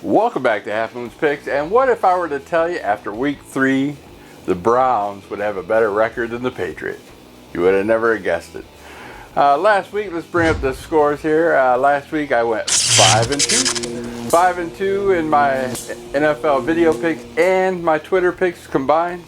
Welcome back to Half Moon's Picks. And what if I were to tell you after week 3 the Browns would have a better record than the Patriots? You would have never guessed it. Last week, let's bring up the scores here. Last week I went 5-2. 5-2 in my NFL video picks and my Twitter picks combined.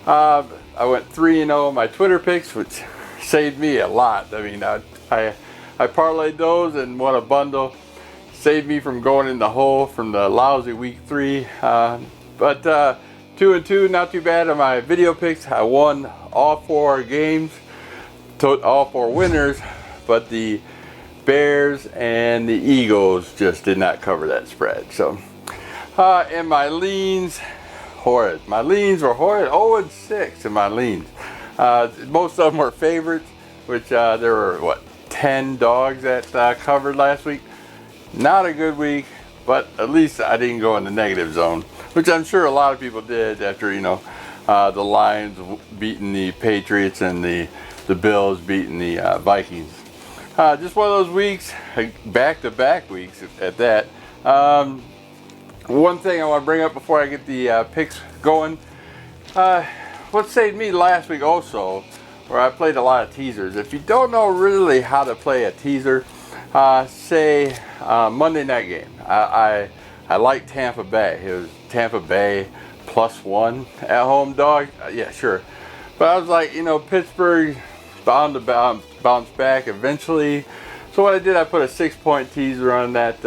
I went 3-0 in my Twitter picks, which saved me a lot. I mean, I parlayed those and won a bundle. Saved me from going in the hole from the lousy week 3. But 2-2, not too bad on my video picks. I won all 4 games, all 4 winners, but the Bears and the Eagles just did not cover that spread. So, and my leans, horrid. My leans were horrid. 0-6 in my leans. Most of them were favorites, which there were 10 dogs that covered last week. Not a good week, but at least I didn't go in the negative zone, which I'm sure a lot of people did after, the Lions beating the Patriots and the Bills beating the Vikings. Just one of those weeks, back-to-back weeks at that. One thing I want to bring up before I get the picks going. What saved me last week also, where I played a lot of teasers. If you don't know really how to play a teaser, say Monday night game. I like Tampa Bay. It was Tampa Bay +1 at home dog. Yeah, sure. But I was like, Pittsburgh bound to bounce back eventually. So what I did, I put a 6-point teaser on that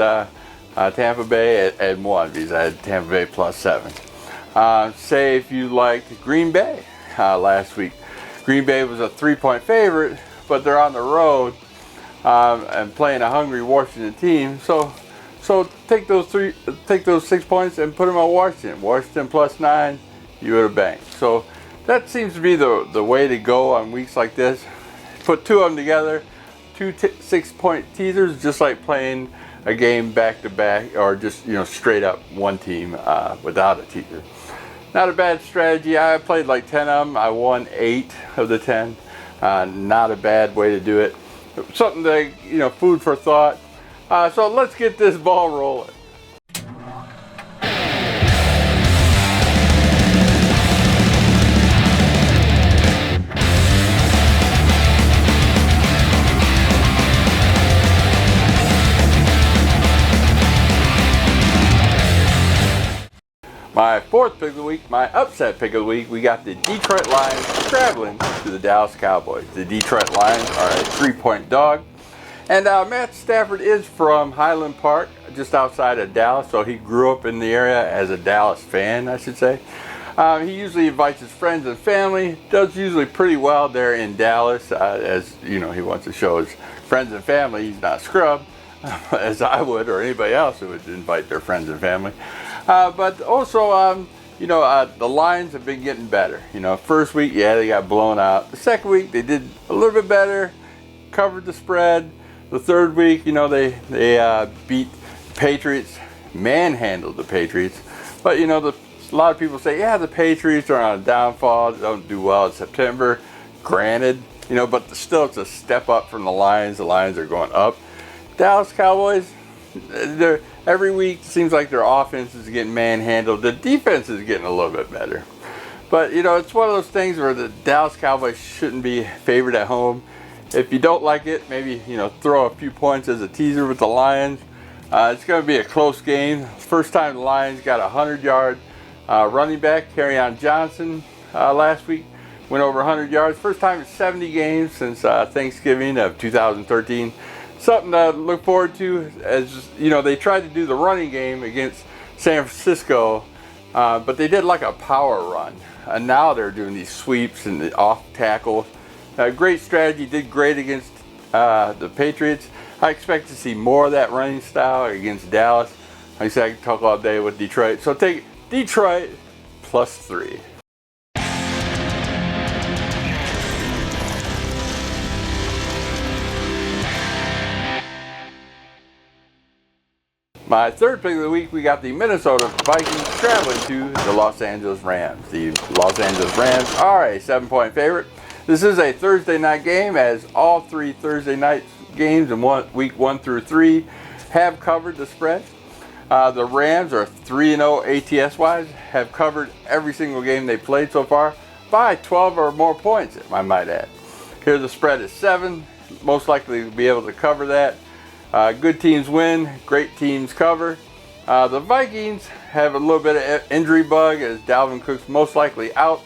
Tampa Bay at 1 because I had Tampa Bay +7. Say if you liked Green Bay last week. Green Bay was a 3-point favorite, but they're on the road. And playing a hungry Washington team, so take those 6 points and put them on Washington. Washington +9, you would have banked. So that seems to be the way to go on weeks like this. Put 2 of them together, 2 6-point teasers, just like playing a game back to back, or just straight up one team without a teaser. Not a bad strategy. I played like 10 of them. I won 8 of the 10. Not a bad way to do it. Something that, food for thought. So let's get this ball rolling. My 4th pick of the week, my upset pick of the week, we got the Detroit Lions traveling to the Dallas Cowboys. The Detroit Lions are a 3-point dog. And Matt Stafford is from Highland Park, just outside of Dallas, so he grew up in the area as a Dallas fan, I should say. He usually invites his friends and family, does usually pretty well there in Dallas, as he wants to show his friends and family he's not a scrub, as I would, or anybody else who would invite their friends and family. But also, the Lions have been getting better. First week, they got blown out. The second week, they did a little bit better, covered the spread. The third week, they beat Patriots, manhandled the Patriots. But, a lot of people say, the Patriots are on a downfall, don't do well in September. Granted, but still it's a step up from the Lions. The Lions are going up. Dallas Cowboys, every week seems like their offense is getting manhandled. The defense is getting a little bit better. But, it's one of those things where the Dallas Cowboys shouldn't be favored at home. If you don't like it, maybe, throw a few points as a teaser with the Lions. It's going to be a close game. First time the Lions got a 100-yard running back, Kerryon Johnson, last week. Went over 100 yards. First time in 70 games since Thanksgiving of 2013. Something to look forward to, as they tried to do the running game against San Francisco, but they did like a power run, and now they're doing these sweeps and the off tackles. Great strategy, did great against the Patriots. I expect to see more of that running style against Dallas. Like I said, I can talk all day with Detroit, so take Detroit +3. My 3rd pick of the week, we got the Minnesota Vikings traveling to the Los Angeles Rams. The Los Angeles Rams are a 7-point favorite. This is a Thursday night game, as all 3 Thursday night games in week 1 through 3 have covered the spread. The Rams are 3-0 ATS wise, have covered every single game they played so far by 12 or more points, I might add. Here the spread is 7, most likely to be able to cover that. Good teams win, great teams cover. The Vikings have a little bit of injury bug as Dalvin Cook's most likely out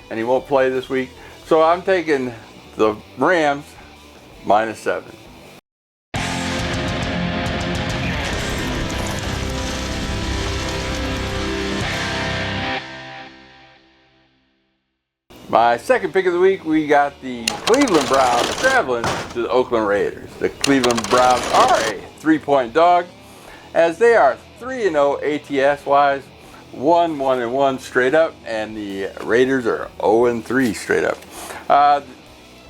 and he won't play this week. So I'm taking the Rams -7. My second pick of the week, we got the Cleveland Browns traveling to the Oakland Raiders. The Cleveland Browns are a 3-point dog as they are 3-0 ATS wise, 1-1 straight up, and the Raiders are 0-3 straight up.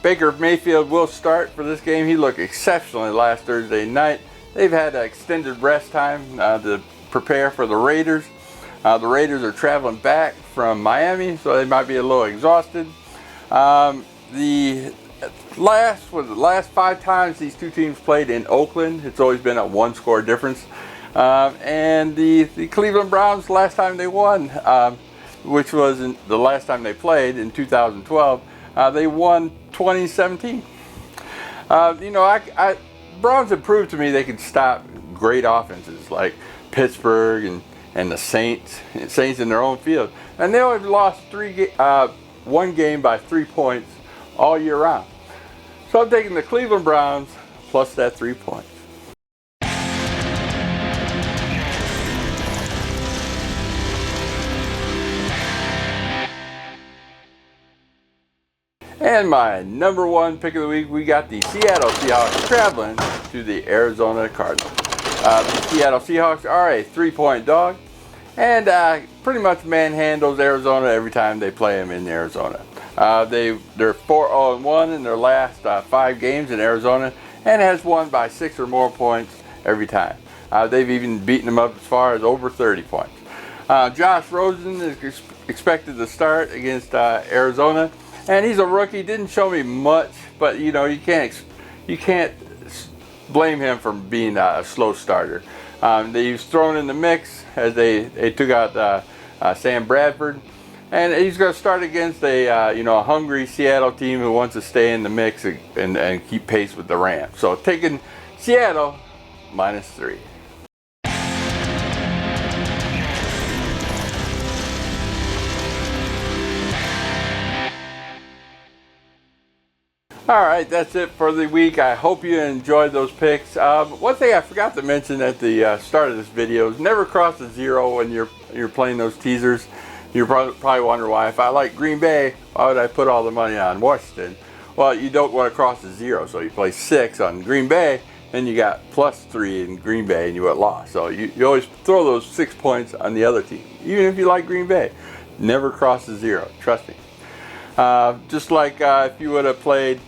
Baker Mayfield will start for this game. He looked exceptional last Thursday night. They've had extended rest time to prepare for the Raiders. The Raiders are traveling back from Miami, so they might be a little exhausted. The last 5 times these two teams played in Oakland, it's always been a 1-score difference. And the Cleveland Browns, last time they won, which was the last time they played in 2012, they won 2017. Browns have proved to me they can stop great offenses like Pittsburgh and the Saints in their own field. And they only lost one game by 3 points all year round. So I'm taking the Cleveland Browns plus that 3 points. And my number 1 pick of the week, we got the Seattle Seahawks traveling to the Arizona Cardinals. The Seattle Seahawks are a 3-point dog and pretty much manhandles Arizona every time they play them in Arizona. They're 4-0-1 in their last 5 games in Arizona and has won by 6 or more points every time. They've even beaten them up as far as over 30 points. Josh Rosen is expected to start against Arizona, and he's a rookie. Didn't show me much, but you can't blame him for being a slow starter. He's thrown in the mix as they took out Sam Bradford, and he's going to start against a hungry Seattle team who wants to stay in the mix and keep pace with the Rams. So taking Seattle -3. Alright, that's it for the week. I hope you enjoyed those picks. One thing I forgot to mention at the start of this video is never cross the 0 when you're playing those teasers. You're probably wondering why. If I like Green Bay, why would I put all the money on Washington? Well, you don't want to cross the 0, so you play 6 on Green Bay, and you got +3 in Green Bay, and you would lost. So you always throw those 6 points on the other team, even if you like Green Bay. Never cross the 0, trust me. Just like if you would have played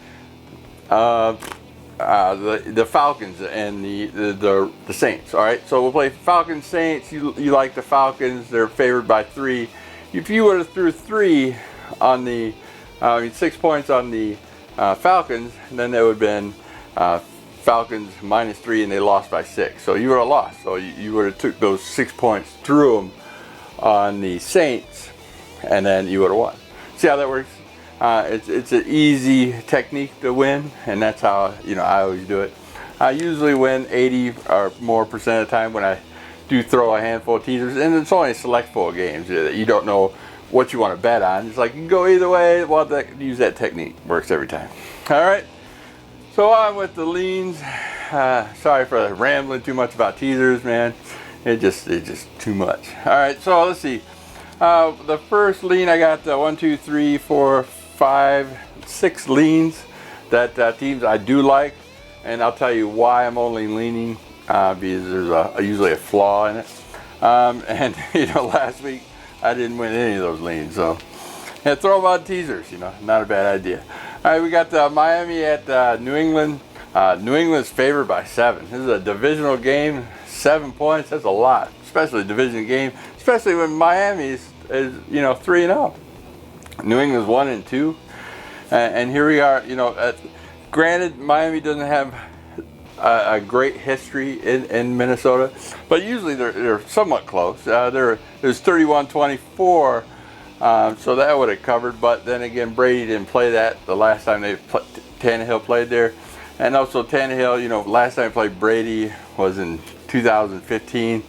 the Falcons and the Saints. All right, so we'll play Falcons Saints. You like the Falcons? They're favored by 3. If you would have threw 3 on the 6 points on the Falcons, then it would have been Falcons -3, and they lost by 6. So you would have lost. So you would have took those 6 points, threw them on the Saints, and then you would have won. See how that works? It's an easy technique to win, and that's how I always do it. I usually win 80 or more % of the time when I do throw a handful of teasers, and it's only a select full of games. You don't know what you want to bet on. It's like you can go either way. Well, use that technique. Works every time. All right. So on with the leans. Sorry for rambling too much about teasers, man. It's just too much. All right. So let's see. The first lean, I got 1, 2, 3, 4, 5, 6 leans that teams I do like, and I'll tell you why I'm only leaning because there's usually a flaw in it. And last week I didn't win any of those leans, so throw them on teasers. Not a bad idea. All right, we got Miami at New England. New England's favored by 7. This is a divisional game. 7 points, that's a lot, especially a division game, especially when Miami is 3-0. New England's 1-2, and here we are. Granted, Miami doesn't have a great history in Minnesota, but usually they're somewhat close. It was 31-24, so that would have covered. But then again, Brady didn't play that the last time Tannehill played there, and also Tannehill, you know, last time he played Brady was in 2015,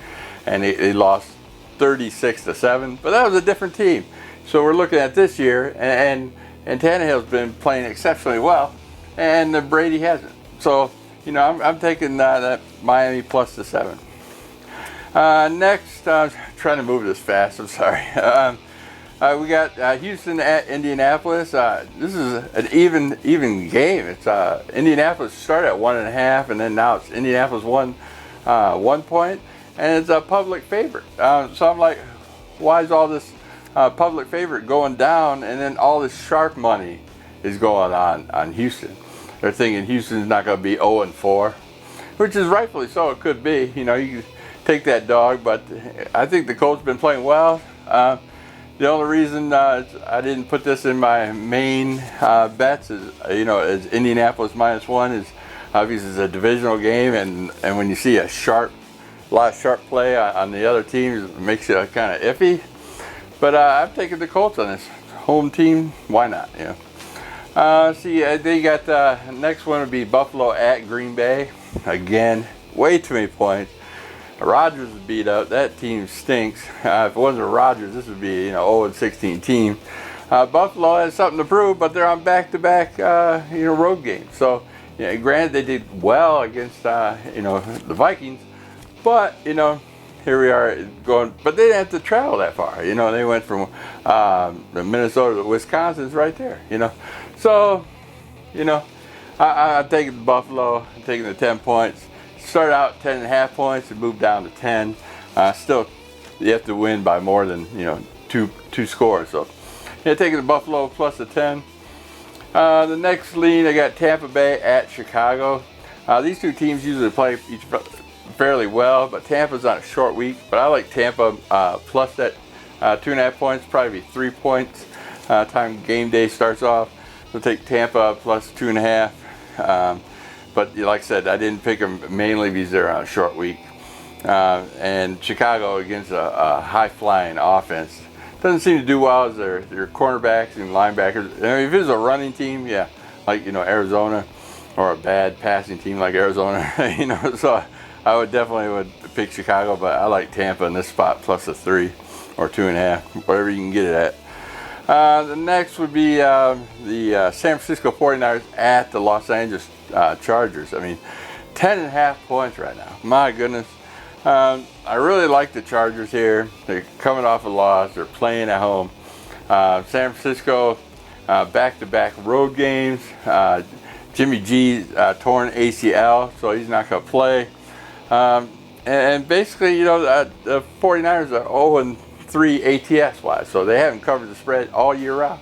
and they lost 36-7. But that was a different team. So we're looking at this year, and Tannehill's been playing exceptionally well, and Brady hasn't. So, you know, I'm taking that Miami plus the 7. Next, trying to move this fast, I'm sorry. We got Houston at Indianapolis. This is an even game. It's Indianapolis started at 1.5, and then now it's Indianapolis 1 point, and it's a public favorite. So I'm like, why is all this public favorite going down, and then all this sharp money is going on Houston? They're thinking Houston's not going to be 0-4, which is rightfully so. It could be. You know, you can take that dog, but I think the Colts have been playing well. The only reason I didn't put this in my main bets is, you know, is Indianapolis -1 is obviously it's a divisional game, and when you see a lot of sharp play on the other teams, it makes you kind of iffy. But I'm taking the Colts on this home team. Why not? You know. They got next one would be Buffalo at Green Bay. Again, way too many points. Rodgers is beat up. That team stinks. If it wasn't Rodgers, this would be, you know, 0-16 team. Buffalo has something to prove, but they're on back-to-back you know, road games. So, you know, granted they did well against you know, the Vikings, but you know, here we are going. But they didn't have to travel that far. You know, they went from Minnesota to Wisconsin. It's right there. You know. So, you know, I'm taking Buffalo. I'm taking the 10 points. Start out 10.5 points and move down to 10. Still, you have to win by more than, you know, two scores. So, yeah, taking the Buffalo plus the 10. The next lean, I got Tampa Bay at Chicago. These two teams usually play each fairly well, but Tampa's on a short week. But I like Tampa plus that 2.5 points. Probably be 3 points time game day starts off. We'll take Tampa plus 2.5. But like I said, I didn't pick them mainly because they're on a short week. And Chicago against a high-flying offense doesn't seem to do well as their cornerbacks and linebackers. I mean, if it was a running team, yeah, like, you know, Arizona, or a bad passing team like Arizona, you know, so I would definitely pick Chicago, but I like Tampa in this spot plus a 3 or 2.5, whatever you can get it at. The next would be the San Francisco 49ers at the Los Angeles Chargers. I mean, 10.5 points right now. My goodness. I really like the Chargers here. They're coming off a loss. They're playing at home. San Francisco, back-to-back road games. Jimmy G torn ACL, so he's not going to play. And basically, you know, the 49ers are 0-3 ATS-wise, so they haven't covered the spread all year round.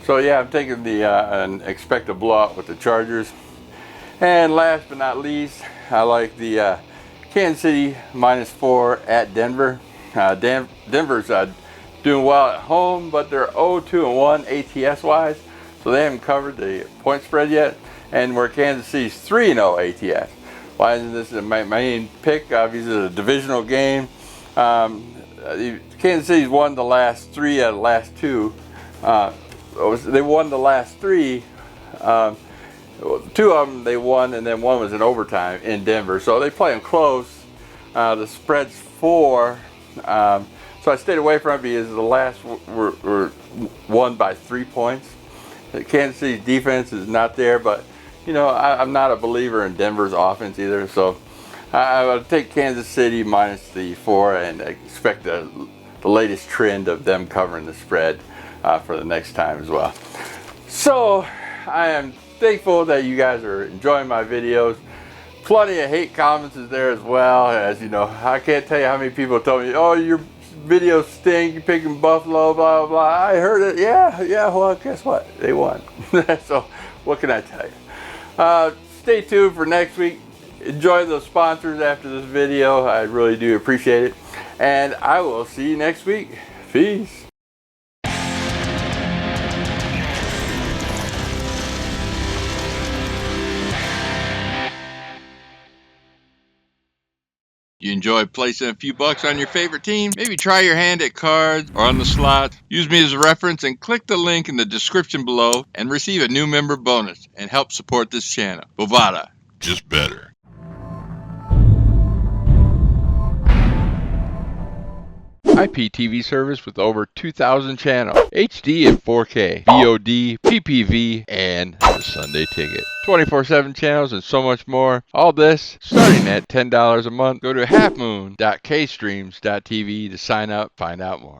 So yeah, I'm taking the and expect a blowout with the Chargers. And last but not least, I like the Kansas City -4 at Denver. Denver's doing well at home, but they're 0-2-1 ATS-wise, so they haven't covered the point spread yet. And where Kansas City's 3-0 ATS. Why isn't this my main pick? Obviously, it's a divisional game. Kansas City's won the last 3 out of the last 2. They won the last 3. 2 of them they won, and then 1 was in overtime in Denver. So they play them close. The spread's 4. So I stayed away from it because the last were won by 3 points. The Kansas City's defense is not there, but you know, I'm not a believer in Denver's offense either. So I would take Kansas City minus the 4 and expect the latest trend of them covering the spread for the next time as well. So I am thankful that you guys are enjoying my videos. Plenty of hate comments is there as well. As you know, I can't tell you how many people told me, oh, your videos stink, you're picking Buffalo, blah, blah, blah. I heard it. Yeah, well, guess what? They won. So what can I tell you? Stay tuned for next week. Enjoy those sponsors after this video. I really do appreciate it. And I will see you next week. Peace. You enjoy placing a few bucks on your favorite team? Maybe try your hand at cards or on the slot. Use me as a reference and click the link in the description below and receive a new member bonus and help support this channel. Bovada, just better. IPTV service with over 2,000 channels, HD and 4K, VOD, PPV, and the Sunday Ticket. 24/7 channels and so much more. All this starting at $10 a month. Go to halfmoon.kstreams.tv to sign up, find out more.